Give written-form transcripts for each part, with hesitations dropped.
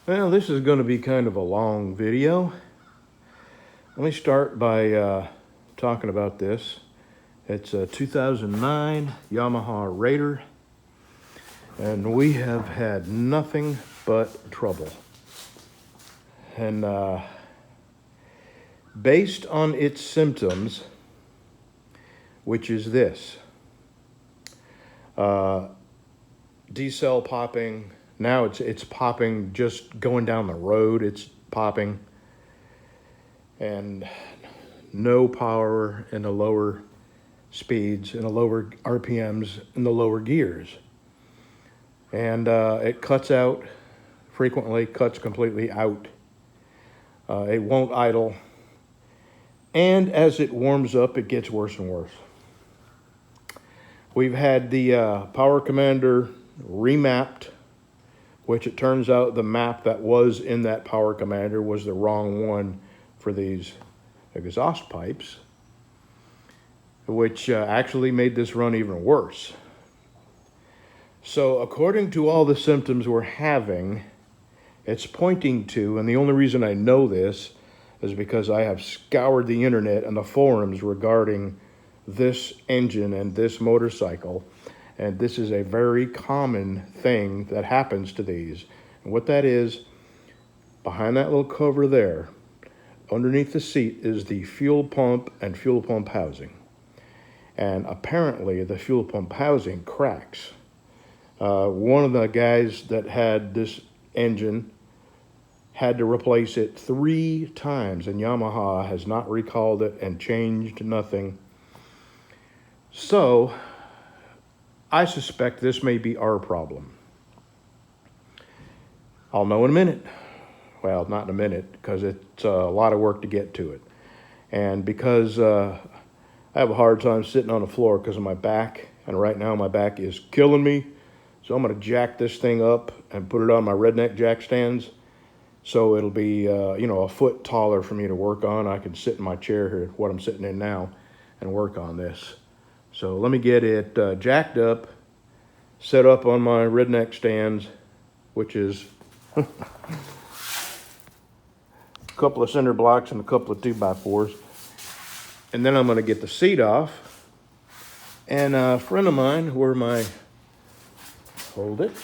Well, this is going to be kind of a long video. Let me start by talking about this. It's a 2009 Yamaha Raider, and we have had nothing but trouble. And based on its symptoms, which is this, decel popping. Now it's popping just going down the road. It's popping, and no power in the lower speeds, in the lower RPMs, in the lower gears. And it cuts out frequently, cuts completely out. It won't idle. And as it warms up, it gets worse and worse. We've had the power commander remapped, which it turns out the map that was in that power commander was the wrong one for these exhaust pipes, which actually made this run even worse. So according to all the symptoms we're having, it's pointing to, and the only reason I know this is because I have scoured the internet and the forums regarding this engine and this motorcycle. And this is a very common thing that happens to these. And what that is, behind that little cover there, underneath the seat is the fuel pump and fuel pump housing. And apparently the fuel pump housing cracks. One of the guys that had this engine had to replace it 3 times, and Yamaha has not recalled it and changed nothing. So I suspect this may be our problem. I'll know in a minute. Well, not in a minute, because it's a lot of work to get to it. And because I have a hard time sitting on the floor because of my back, and right now my back is killing me. So I'm going to jack this thing up and put it on my redneck jack stands. So it'll be, a foot taller for me to work on. I can sit in my chair here, what I'm sitting in now, and work on this. So let me get it jacked up, set up on my redneck stands, which is a couple of cinder blocks and a couple of 2x4s. And then I'm going to get the seat off. And a friend of mine, hold it.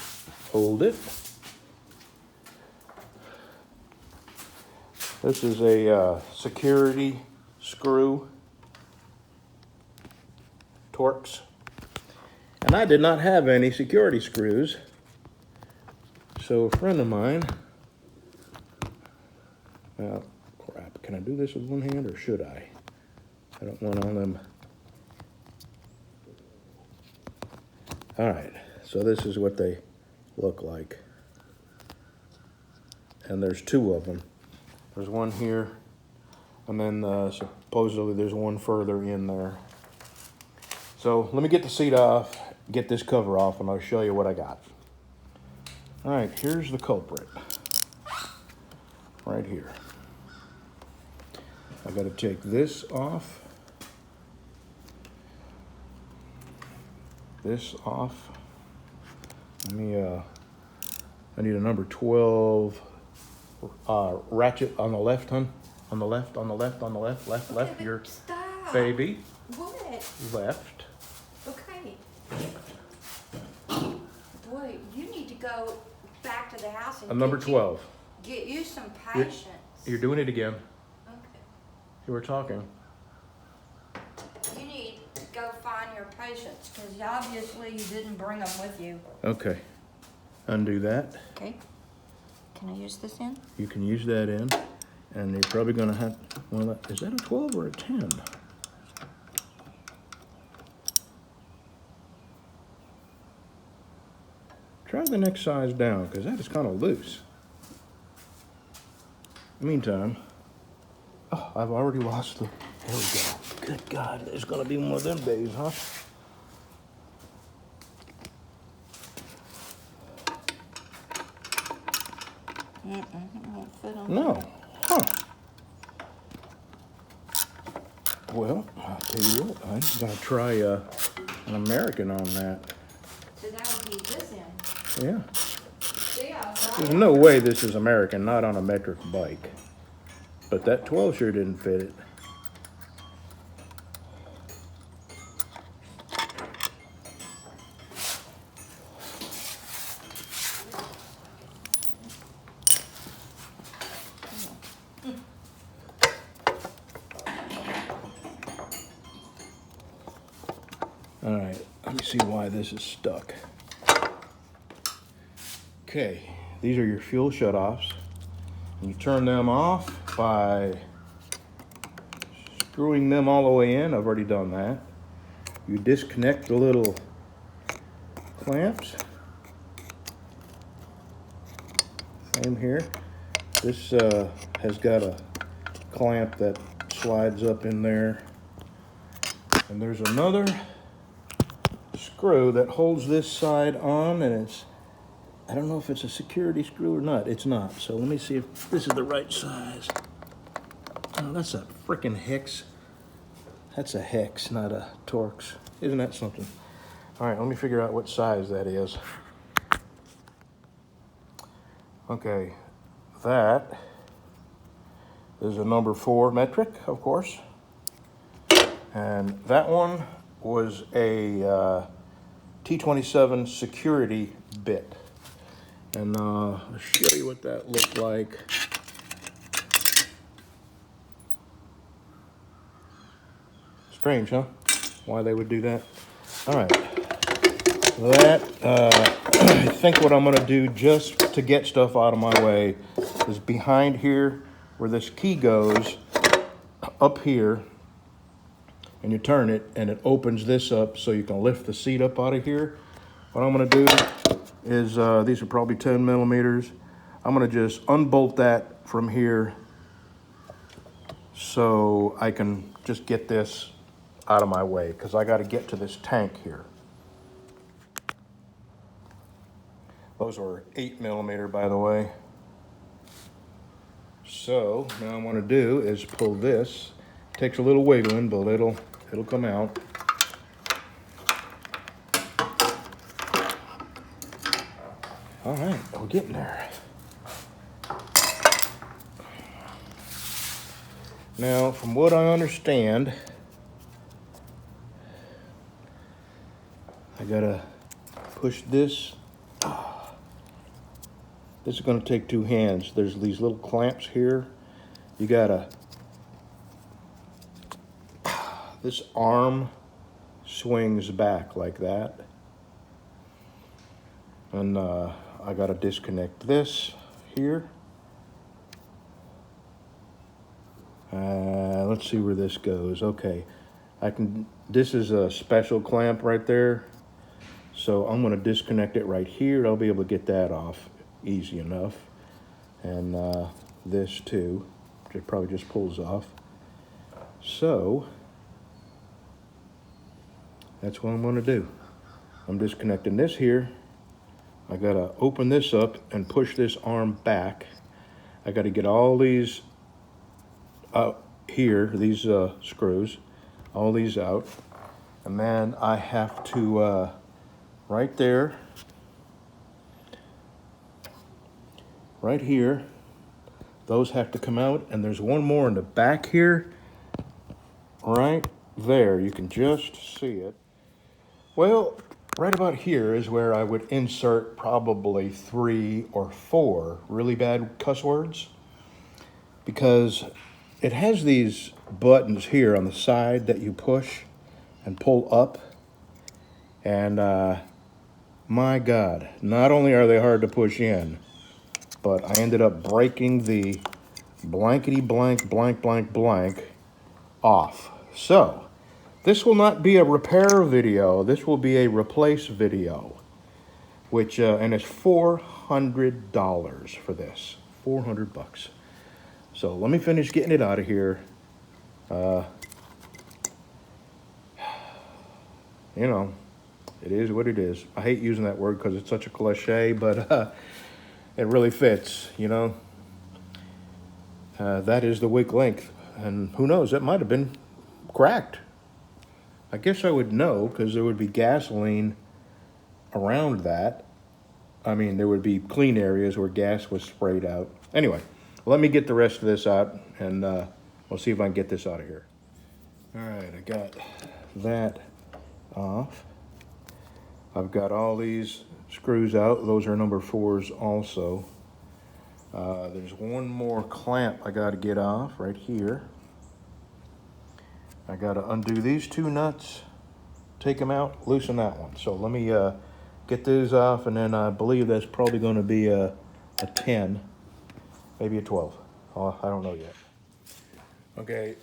This is a security screw. Torx. And I did not have any security screws. So a friend of mine, well, crap, can I do this with one hand or should I? I don't want on them. All right, so this is what they look like. And there's 2 of them. There's one here, and then supposedly there's one further in there. So let me get the seat off, get this cover off, and I'll show you what I got. All right, here's the culprit. Right here. I got to take this off. This off. Let me, I need a number 12 ratchet on the left, hon. On the left. Left. Your stop. Baby. What? Left. Okay. Boy, you need to go back to the house and Number 12. Get you some patience. You're doing it again. Okay. You were talking. You need to go find your patience because obviously you didn't bring them with you. Okay. Undo that. Okay. Can I use this in? You can use that in. And you're probably going to have, well, is that a 12 or a 10? Try the next size down, because that is kind of loose. Meantime, oh, I've already lost the, there we go. Good God, it's going to be one of them days, huh? It won't fit on No. Huh. Well, I'll tell you what, I'm going to try an American on that. So that would be this end. Yeah. See, I There's no way this is American, not on a metric bike. But that 12 sure didn't fit it. All right, let me see why this is stuck. Okay, these are your fuel shutoffs. You turn them off by screwing them all the way in. I've already done that. You disconnect the little clamps. Same here. This has got a clamp that slides up in there. And there's another screw that holds this side on, and it's, I don't know if it's a security screw or not. It's not. So let me see if this is the right size. Oh, that's a frickin' hex. That's a hex, not a Torx. Isn't that something? All right, let me figure out what size that is. Okay, that is a number 4 metric, of course. And that one was a T27 security bit. And I'll show you what that looked like. Strange, huh? Why they would do that? All right. That, I think what I'm going to do just to get stuff out of my way is behind here where this key goes, up here, and you turn it and it opens this up so you can lift the seat up out of here. What I'm going to do is, these are probably 10 millimeters. I'm going to just unbolt that from here so I can just get this out of my way, because I got to get to this tank here. Those were 8 millimeter, by the way. So now what I want to do is pull this. Takes a little wiggling, but it'll come out. All right, we're getting there. Now, from what I understand, I gotta push this. This is gonna take 2 hands. There's these little clamps here. You gotta, this arm swings back like that. And I gotta disconnect this here. Let's see where this goes. Okay, this is a special clamp right there. So I'm gonna disconnect it right here. I'll be able to get that off easy enough. And this too, it probably just pulls off. So that's what I'm gonna do. I'm disconnecting this here. I gotta open this up and push this arm back. I gotta get all these out here, these screws, all these out. And then I have to, right there, right here, those have to come out. And there's one more in the back here, right there. You can just see it. Well, right about here is where I would insert probably 3 or 4 really bad cuss words, because it has these buttons here on the side that you push and pull up. And my God, not only are they hard to push in, but I ended up breaking the blankety blank blank blank blank off. So this will not be a repair video. This will be a replace video, which, and it's $400 for this, 400 bucks. So let me finish getting it out of here. You know, it is what it is. I hate using that word because it's such a cliche, but it really fits, you know. That is the weak link. And who knows, that might have been cracked. I guess I would know because there would be gasoline around that. I mean, there would be clean areas where gas was sprayed out. Anyway, let me get the rest of this out, and we'll see if I can get this out of here. All right, I got that off. I've got all these screws out. Those are number 4s also. There's one more clamp I got to get off right here. I got to undo these 2 nuts, take them out, loosen that one. So let me get those off, and then I believe that's probably going to be a 10, maybe a 12. Oh, I don't know yet. Okay,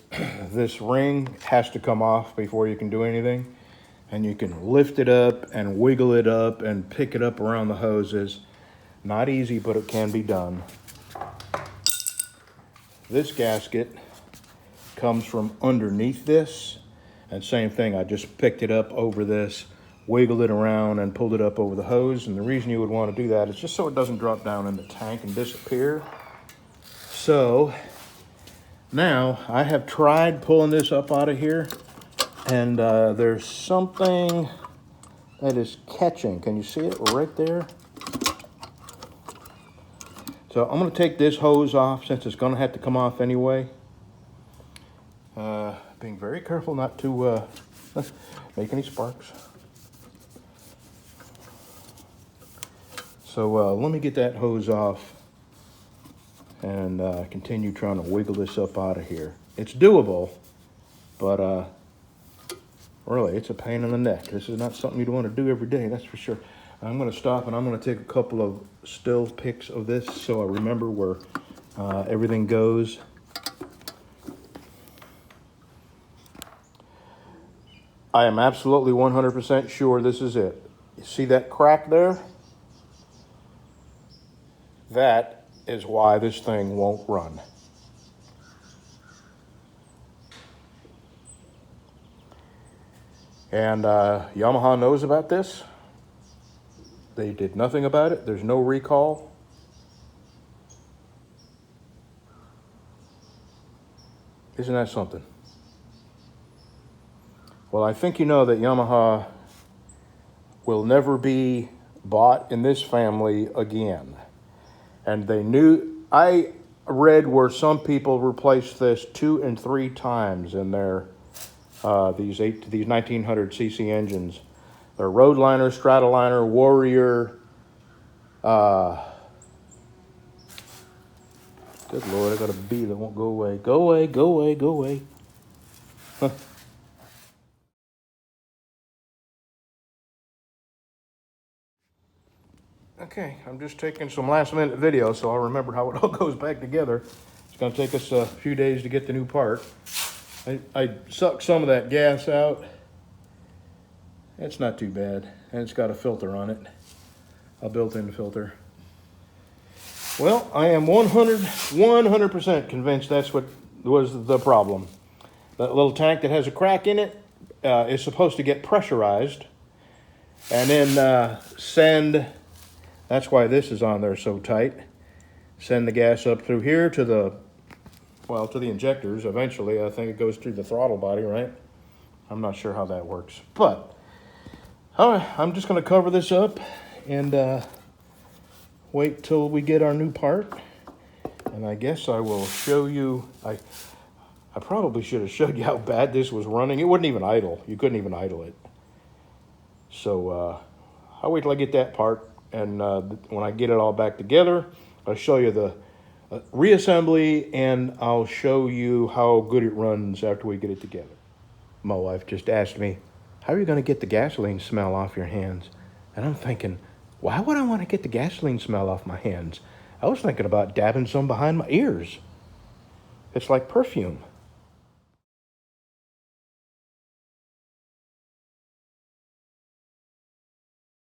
this ring has to come off before you can do anything. And you can lift it up and wiggle it up and pick it up around the hoses. Not easy, but it can be done. This gasket comes from underneath this, and same thing, I just picked it up over this, wiggled it around and pulled it up over the hose. And the reason you would want to do that is just so it doesn't drop down in the tank and disappear. So now I have tried pulling this up out of here, and there's something that is catching. Can you see it right there? So I'm going to take this hose off since it's going to have to come off anyway. Being very careful not to make any sparks. So let me get that hose off and continue trying to wiggle this up out of here. It's doable, but really it's a pain in the neck. This is not something you'd want to do every day, that's for sure. I'm going to stop and I'm going to take a couple of still pics of this so I remember where everything goes. I am absolutely 100% sure this is it. You see that crack there? That is why this thing won't run. And Yamaha knows about this. They did nothing about it. There's no recall. Isn't that something? Well, I think you know that Yamaha will never be bought in this family again. And they knew, I read where some people replaced this 2 and 3 times in their these 1900cc engines. They're Roadliner, Stratoliner, Warrior. Good Lord, I got a bee that won't go away. Go away, go away, go away. Huh. Okay, I'm just taking some last minute video so I'll remember how it all goes back together. It's gonna take us a few days to get the new part. I sucked some of that gas out. It's not too bad, and it's got a filter on it, a built-in filter. Well, I am 100% convinced that's what was the problem. That little tank that has a crack in it is supposed to get pressurized and then send, that's why this is on there so tight, send the gas up through here to the, well, to the injectors eventually. I think it goes through the throttle body, right? I'm not sure how that works, but all right, I'm just going to cover this up and wait till we get our new part. And I guess I will show you, I probably should have showed you how bad this was running. It wouldn't even idle. You couldn't even idle it. So I'll wait till I get that part. And when I get it all back together, I'll show you the reassembly, and I'll show you how good it runs after we get it together. My wife just asked me, how are you going to get the gasoline smell off your hands? And I'm thinking, why would I want to get the gasoline smell off my hands? I was thinking about dabbing some behind my ears. It's like perfume.